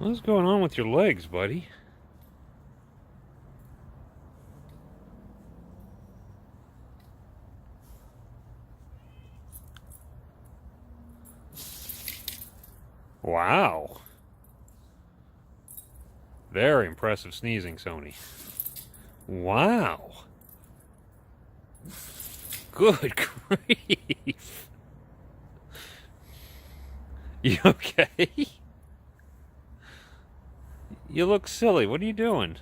What's going on with your legs, buddy? Wow. Very impressive sneezing, Sony. Wow. Good grief. You okay? You look silly. What are you doing?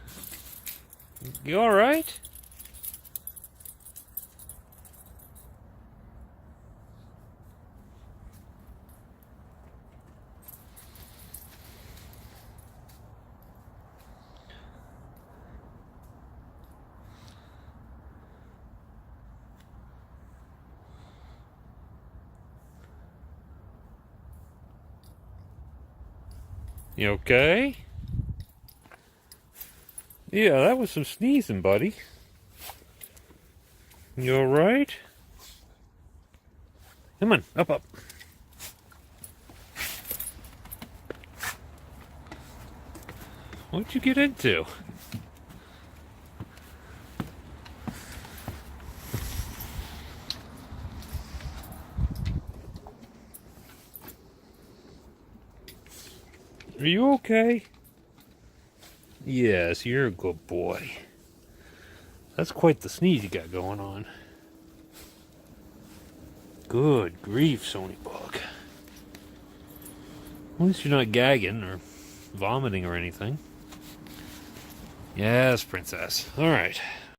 You alright? You okay? Yeah, that was some sneezing, buddy. You alright? Come on, up. What'd you get into? Are you okay? Yes, you're a good boy. That's quite the sneeze you got going on. Good grief, Sony Bug. At least you're not gagging or vomiting or anything. Yes, princess. Alright.